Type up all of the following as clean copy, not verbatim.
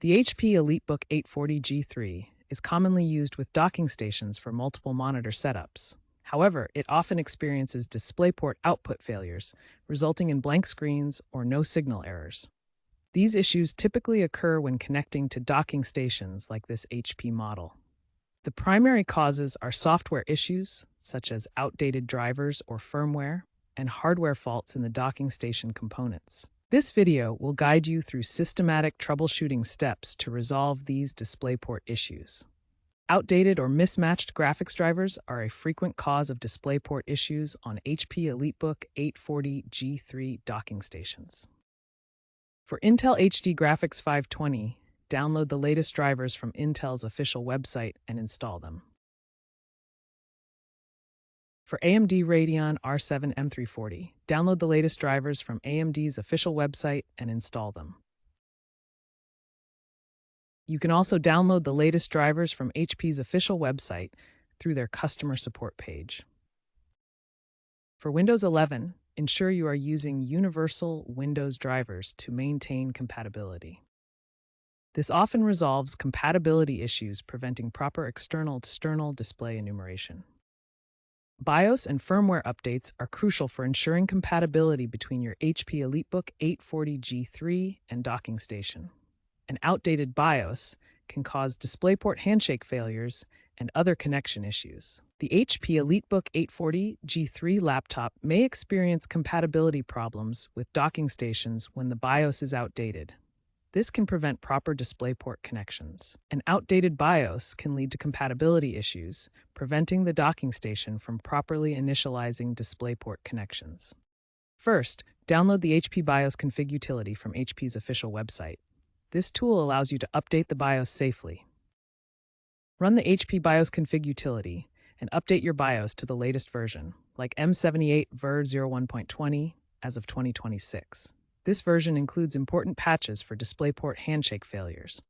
The HP EliteBook 840G3 is commonly used with docking stations for multiple monitor setups. However, it often experiences DisplayPort output failures, resulting in blank screens or no signal errors. These issues typically occur when connecting to docking stations like this HP model. The primary causes are software issues, such as outdated drivers or firmware, and hardware faults in the docking station components. This video will guide you through systematic troubleshooting steps to resolve these DisplayPort issues. Outdated or mismatched graphics drivers are a frequent cause of DisplayPort issues on HP EliteBook 840G3 docking stations. For Intel HD Graphics 520, download the latest drivers from Intel's official website and install them. For AMD Radeon R7 M340, download the latest drivers from AMD's official website and install them. You can also download the latest drivers from HP's official website through their customer support page. For Windows 11, ensure you are using universal Windows drivers to maintain compatibility. This often resolves compatibility issues preventing proper external display enumeration. BIOS and firmware updates are crucial for ensuring compatibility between your HP EliteBook 840G3 and docking station. An outdated BIOS can cause DisplayPort handshake failures and other connection issues. The HP EliteBook 840G3 laptop may experience compatibility problems with docking stations when the BIOS is outdated. This can prevent proper DisplayPort connections. An outdated BIOS can lead to compatibility issues, preventing the docking station from properly initializing DisplayPort connections. First, download the HP BIOS config utility from HP's official website. This tool allows you to update the BIOS safely. Run the HP BIOS config utility and update your BIOS to the latest version, like M78 ver 01.20 as of 2026. This version includes important patches for DisplayPort handshake failures.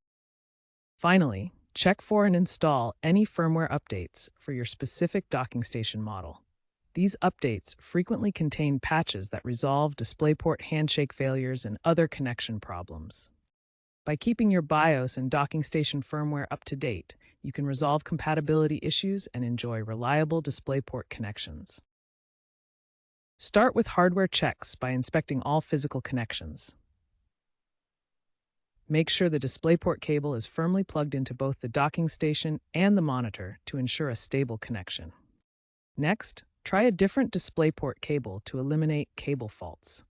Finally, check for and install any firmware updates for your specific docking station model. These updates frequently contain patches that resolve DisplayPort handshake failures and other connection problems. By keeping your BIOS and docking station firmware up to date, you can resolve compatibility issues and enjoy reliable DisplayPort connections. Start with hardware checks by inspecting all physical connections. Make sure the DisplayPort cable is firmly plugged into both the docking station and the monitor to ensure a stable connection. Next, try a different DisplayPort cable to eliminate cable faults.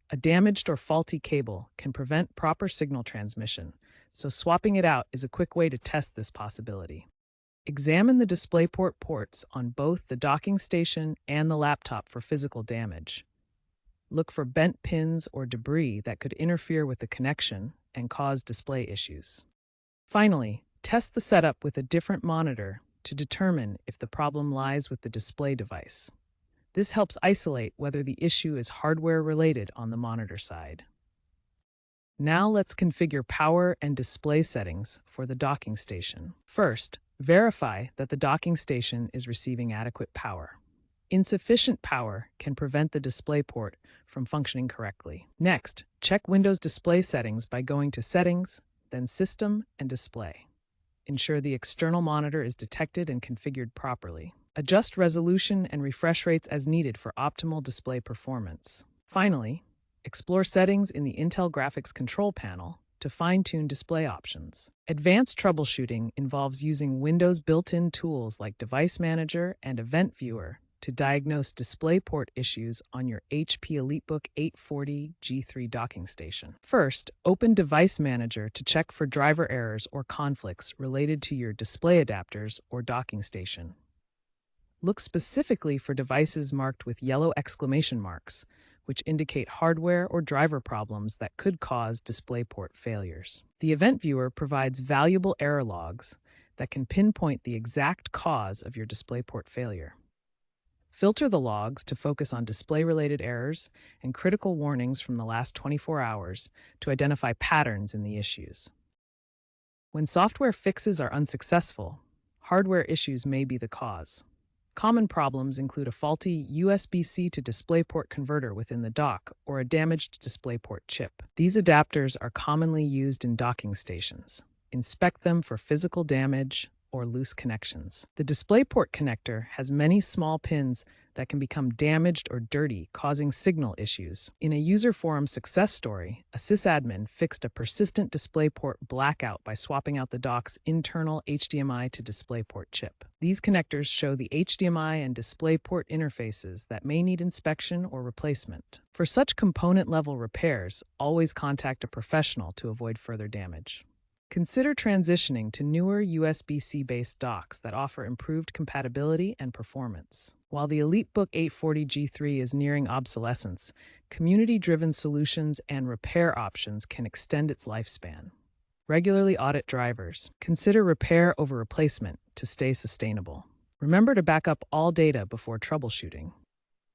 A damaged or faulty cable can prevent proper signal transmission, so swapping it out is a quick way to test this possibility. Examine the DisplayPort ports on both the docking station and the laptop for physical damage. Look for bent pins or debris that could interfere with the connection and cause display issues. Finally, test the setup with a different monitor to determine if the problem lies with the display device. This helps isolate whether the issue is hardware-related on the monitor side. Now let's configure power and display settings for the docking station. First, verify that the docking station is receiving adequate power. Insufficient power can prevent the DisplayPort from functioning correctly. Next, check Windows display settings by going to Settings, then System and Display. Ensure the external monitor is detected and configured properly. Adjust resolution and refresh rates as needed for optimal display performance. Finally, explore settings in the Intel Graphics Control Panel to fine-tune display options. Advanced troubleshooting involves using Windows built-in tools like Device Manager and Event Viewer to diagnose DisplayPort issues on your HP EliteBook 840G3 docking station. First, open Device Manager to check for driver errors or conflicts related to your display adapters or docking station. Look specifically for devices marked with yellow exclamation marks, which indicate hardware or driver problems that could cause DisplayPort failures. The Event Viewer provides valuable error logs that can pinpoint the exact cause of your DisplayPort failure. Filter the logs to focus on display-related errors and critical warnings from the last 24 hours to identify patterns in the issues. When software fixes are unsuccessful, hardware issues may be the cause. Common problems include a faulty USB-C to DisplayPort converter within the dock or a damaged DisplayPort chip. These adapters are commonly used in docking stations. Inspect them for physical damage or loose connections. The DisplayPort connector has many small pins that can become damaged or dirty, causing signal issues. In a user forum success story, a sysadmin fixed a persistent DisplayPort blackout by swapping out the dock's internal HDMI to DisplayPort chip. These connectors show the HDMI and DisplayPort interfaces that may need inspection or replacement. For such component-level repairs, always contact a professional to avoid further damage. Consider transitioning to newer USB-C-based docks that offer improved compatibility and performance. While the EliteBook 840G3 is nearing obsolescence, community-driven solutions and repair options can extend its lifespan. Regularly audit drivers. Consider repair over replacement to stay sustainable. Remember to back up all data before troubleshooting.